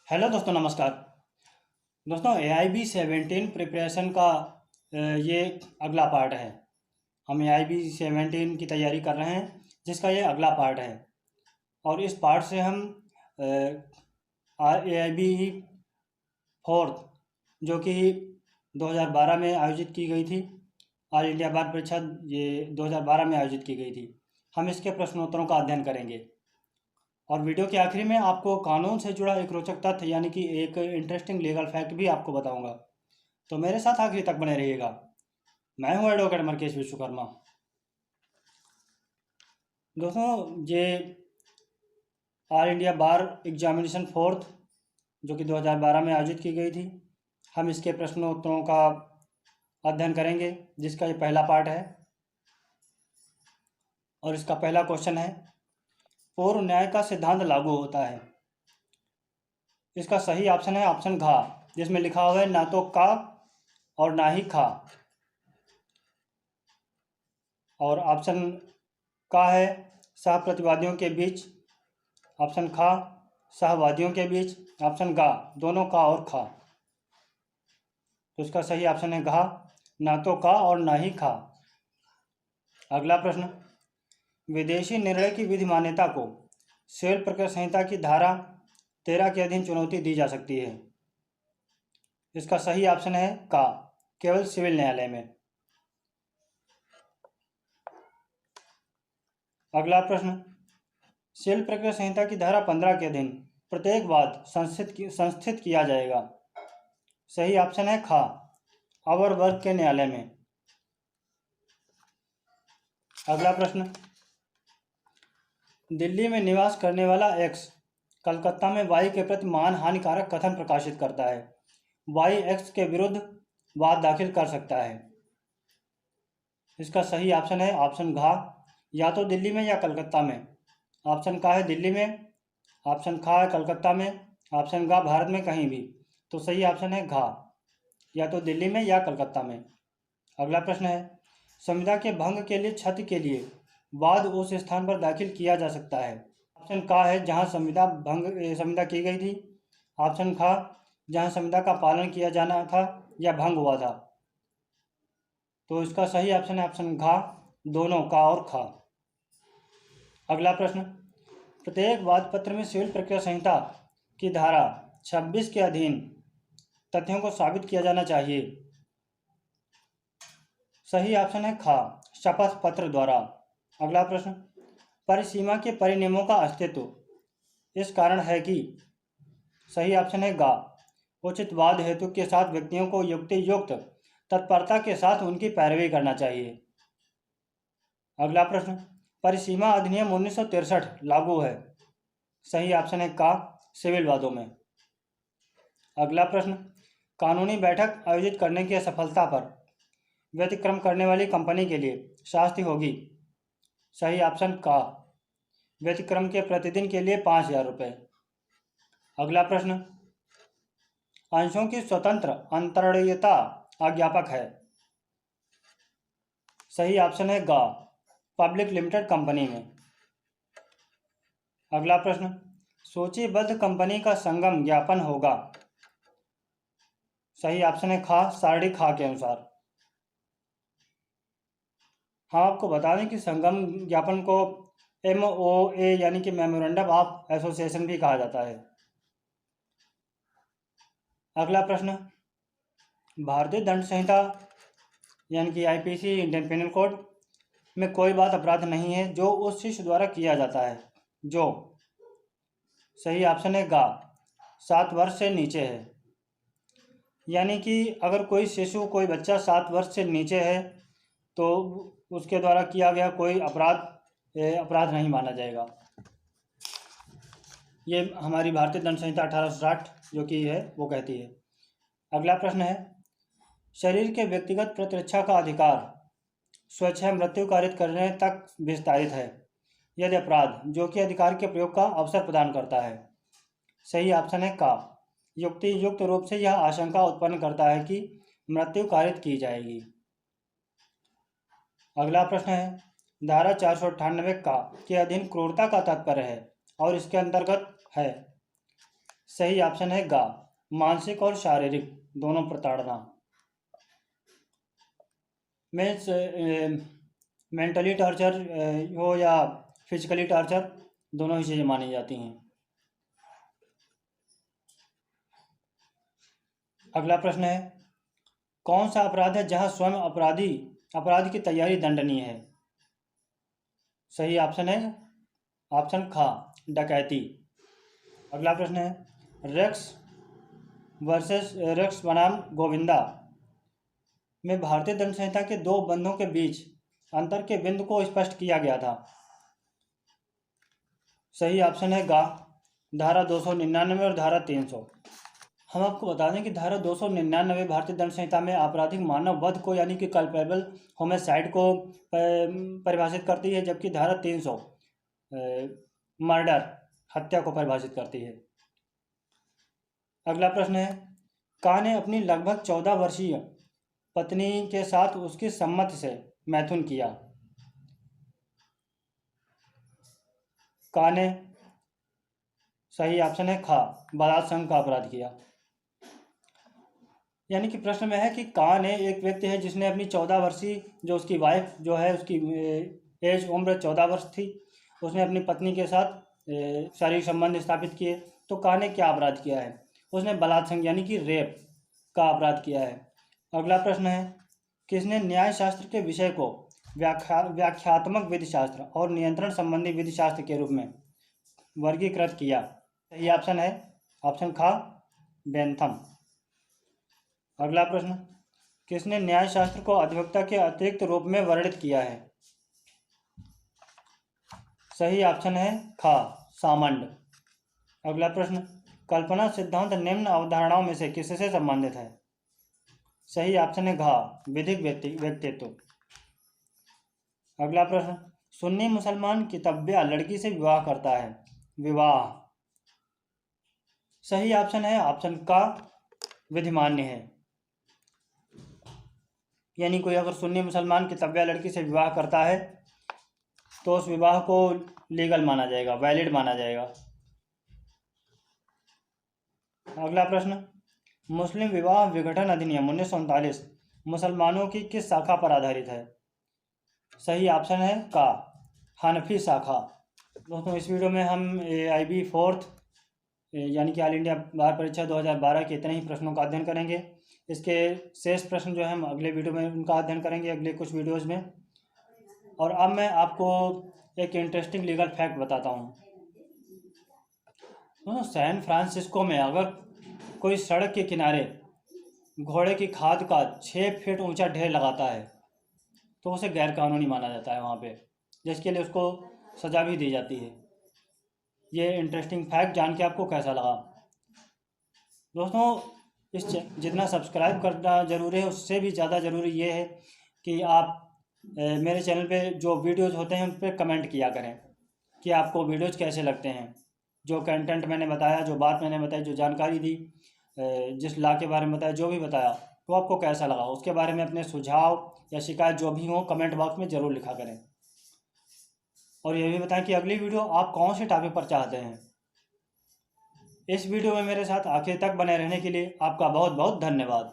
Hello दोस्तों, नमस्कार। दोस्तों, AIB 17 प्रिपरेशन का ये अगला पार्ट है। हम AIB 17 की तैयारी कर रहे हैं, जिसका ये अगला पार्ट है। और इस पार्ट से हम AIB 4 जो कि 2012 में आयोजित की गई थी, ऑल इंडिया बार परीक्षा ये 2012 में आयोजित की गई थी, हम इसके प्रश्नोत्तरों का अध्ययन करेंगे। और वीडियो के आखिरी में आपको कानून से जुड़ा एक रोचक तथ्य यानी कि एक इंटरेस्टिंग लीगल फैक्ट भी आपको बताऊंगा। तो मेरे साथ आखिरी तक बने रहिएगा। मैं हूं एडवोकेट मरकेश विश्वकर्मा। दोस्तों, ये ऑल इंडिया बार एग्जामिनेशन 4 जो कि 2012 में आयोजित की गई थी, हम इसके प्रश्नोत्तरों का अध्ययन करेंगे, जिसका ये पहला पार्ट है। और इसका पहला क्वेश्चन है, पूर्व न्याय का सिद्धांत लागू होता है। इसका सही ऑप्शन है ऑप्शन घ, जिसमें लिखा हुआ है ना तो का और ना ही खा। और ऑप्शन का है सह प्रतिवादियों के बीच, ऑप्शन खा सहवादियों के बीच, ऑप्शन गा दोनों का और खा। तो इसका सही ऑप्शन है घा, ना तो का और ना ही खा। अगला प्रश्न, विदेशी निर्णय की विधि मान्यता को सिविल प्रक्रिया संहिता की धारा 13 के अधीन चुनौती दी जा सकती है। इसका सही ऑप्शन है का, केवल सिविल न्यायालय में। अगला प्रश्न, सिविल प्रक्रिया संहिता की धारा 15 के अधीन प्रत्येक वाद संस्थित किया जाएगा। सही ऑप्शन है खा, अवर वर्ग के न्यायालय में। अगला प्रश्न, दिल्ली में निवास करने वाला एक्स कलकत्ता में वाई के प्रति मान हानिकारक कथन प्रकाशित करता है। वाई एक्स के विरुद्ध वाद दाखिल कर सकता है। इसका सही ऑप्शन है ऑप्शन घा, या तो दिल्ली में या कलकत्ता में। ऑप्शन का है दिल्ली में, ऑप्शन खा है कलकत्ता में, ऑप्शन गा भारत में कहीं भी। तो सही ऑप्शन है घा, या तो दिल्ली में या कलकत्ता में। अगला प्रश्न है, संविदा के भंग के लिए क्षति के लिए वाद उस स्थान पर दाखिल किया जा सकता है। ऑप्शन का है जहां संविदा की गई थी, ऑप्शन खा जहां संविदा का पालन किया जाना था या भंग हुआ था। तो इसका सही ऑप्शन है ऑप्शन घा, दोनों का और खा। अगला प्रश्न, प्रत्येक वाद पत्र में सिविल प्रक्रिया संहिता की धारा 26 के अधीन तथ्यों को साबित किया जाना चाहिए। सही ऑप्शन है खा, शपथ पत्र द्वारा। अगला प्रश्न, परिसीमा के परिनियमों का अस्तित्व इस कारण है कि। सही ऑप्शन है गा, उचित वाद हेतु के साथ व्यक्तियों को युक्तियुक्त तत्परता के साथ उनकी पैरवी करना चाहिए। अगला प्रश्न, परिसीमा अधिनियम 1963 लागू है। सही ऑप्शन है का, सिविल वादों में। अगला प्रश्न, कानूनी बैठक आयोजित करने की असफलता पर व्यतिक्रम करने वाली कंपनी के लिए शास्ति होगी। सही ऑप्शन का, व्यतिक्रम के प्रतिदिन के लिए 5,000 रुपये। अगला प्रश्न, अंशों की स्वतंत्र अंतरणीयता अज्ञापक है। सही ऑप्शन है गा, पब्लिक लिमिटेड कंपनी में। अगला प्रश्न, सूचीबद्ध कंपनी का संगम ज्ञापन होगा। सही ऑप्शन है खा, सारणी खा के अनुसार। हाँ, आपको बता दें कि संगम ज्ञापन को MOA यानी कि मेमोरेंडम ऑफ एसोसिएशन भी कहा जाता है। अगला प्रश्न, भारतीय दंड संहिता यानी कि IPC इंडियन पेनल कोड में कोई बात अपराध नहीं है जो उस शिशु द्वारा किया जाता है जो। सही ऑप्शन है गा, 7 वर्ष से नीचे है। यानी कि अगर कोई शिशु, कोई बच्चा 7 वर्ष से नीचे है तो उसके द्वारा किया गया कोई अपराध नहीं माना जाएगा। ये हमारी भारतीय दंड संहिता 1860 जो कि है वो कहती है। अगला प्रश्न है, शरीर के व्यक्तिगत प्रतिरक्षा का अधिकार स्वेच्छा मृत्यु कारित करने तक विस्तारित है यदि अपराध जो कि अधिकार के प्रयोग का अवसर प्रदान करता है। सही ऑप्शन है का, युक्ति युक्त रूप से यह आशंका उत्पन्न करता है कि मृत्यु कारित की जाएगी। अगला प्रश्न है, धारा 498 का के अधीन क्रूरता का तात्पर्य है और इसके अंतर्गत है। सही ऑप्शन है गा, मानसिक और शारीरिक दोनों प्रताड़ना। मीन्स मेंटली टॉर्चर हो या फिजिकली टॉर्चर, दोनों ही चीज़ें मानी जाती हैं। अगला प्रश्न है, कौन सा अपराध है जहां स्वयं अपराध की तैयारी दंडनीय है? सही ऑप्शन है ऑप्शन खा, डकैती। अगला प्रश्न है, रेक्स वर्सेस रेक्स बनाम गोविंदा में भारतीय दंड संहिता के दो बंधों के बीच अंतर के बिंदु को स्पष्ट किया गया था। सही ऑप्शन है गा, धारा 299 और धारा 300। हम आपको बता दें कि धारा 299 भारतीय दंड संहिता में आपराधिक मानव वध को यानी कि कल्पेबल होमिसाइड को परिभाषित करती है, जबकि धारा 300 मर्डर हत्या को परिभाषित करती है। अगला प्रश्न है, का ने अपनी लगभग 14 वर्षीय पत्नी के साथ उसकी सम्मति से मैथुन किया? का ने सही ऑप्शन है खा, बलात्संग का अपराध किया। यानी कि प्रश्न में है कि का ने एक व्यक्ति है जिसने अपनी 14 वर्षीय जो उसकी वाइफ जो है उसकी एज उम्र 14 वर्ष थी, उसने अपनी पत्नी के साथ शारीरिक संबंध स्थापित किए, तो का ने क्या अपराध किया है? उसने बलात्संग यानी कि रेप का अपराध किया है। अगला प्रश्न है, किसने न्याय शास्त्र के विषय को व्याख्यात्मक विधि शास्त्र और नियंत्रण संबंधी विधि शास्त्र के रूप में वर्गीकृत किया? सही ऑप्शन है ऑप्शन खा, बेंथम। अगला प्रश्न, किसने न्याय शास्त्र को अधिवक्ता के अतिरिक्त रूप में वर्णित किया है? सही ऑप्शन है खा, सामंड। अगला प्रश्न, कल्पना सिद्धांत निम्न अवधारणाओं में से किससे संबंधित है? सही ऑप्शन है घा, विधिक व्यक्तित्व। अगला प्रश्न, सुन्नी मुसलमान कितब्या लड़की से विवाह करता है? विवाह। सही ऑप्शन है ऑप्शन का, विधिमान्य है। यानी कोई अगर सुन्नी मुसलमान कितब्या लड़की से विवाह करता है तो उस विवाह को लीगल माना जाएगा, वैलिड माना जाएगा। अगला प्रश्न, मुस्लिम विवाह विघटन अधिनियम 1939 मुसलमानों की किस शाखा पर आधारित है? सही ऑप्शन है का, हनफी शाखा। दोस्तों, इस वीडियो में हम AIB 4th यानी कि ऑल इंडिया बार परीक्षा 2012 के इतने ही प्रश्नों का अध्ययन करेंगे। इसके शेष प्रश्न जो है हम अगले वीडियो में उनका अध्ययन करेंगे, अगले कुछ वीडियोज़ में। और अब मैं आपको एक इंटरेस्टिंग लीगल फैक्ट बताता हूँ। दोस्तों, सैन फ्रांसिस्को में अगर कोई सड़क के किनारे घोड़े की खाद का 6 फीट ऊंचा ढेर लगाता है तो उसे गैरकानूनी माना जाता है वहाँ पे, जिसके लिए उसको सज़ा भी दी जाती है। ये इंटरेस्टिंग फैक्ट जान के आपको कैसा लगा? दोस्तों, जितना सब्सक्राइब करना ज़रूरी है उससे भी ज़्यादा ज़रूरी ये है कि आप मेरे चैनल पे जो वीडियोज़ होते हैं उन पर कमेंट किया करें कि आपको वीडियोज़ कैसे लगते हैं। जो कंटेंट मैंने बताया, जो बात मैंने बताई, जो जानकारी दी, जिस लॉ के बारे में बताया, जो भी बताया, तो आपको कैसा लगा उसके बारे में अपने सुझाव या शिकायत जो भी हो कमेंट बॉक्स में ज़रूर लिखा करें। और ये भी बताएं कि अगली वीडियो आप कौन से टॉपिक पर चाहते हैं। इस वीडियो में मेरे साथ आखिर तक बने रहने के लिए आपका बहुत बहुत धन्यवाद।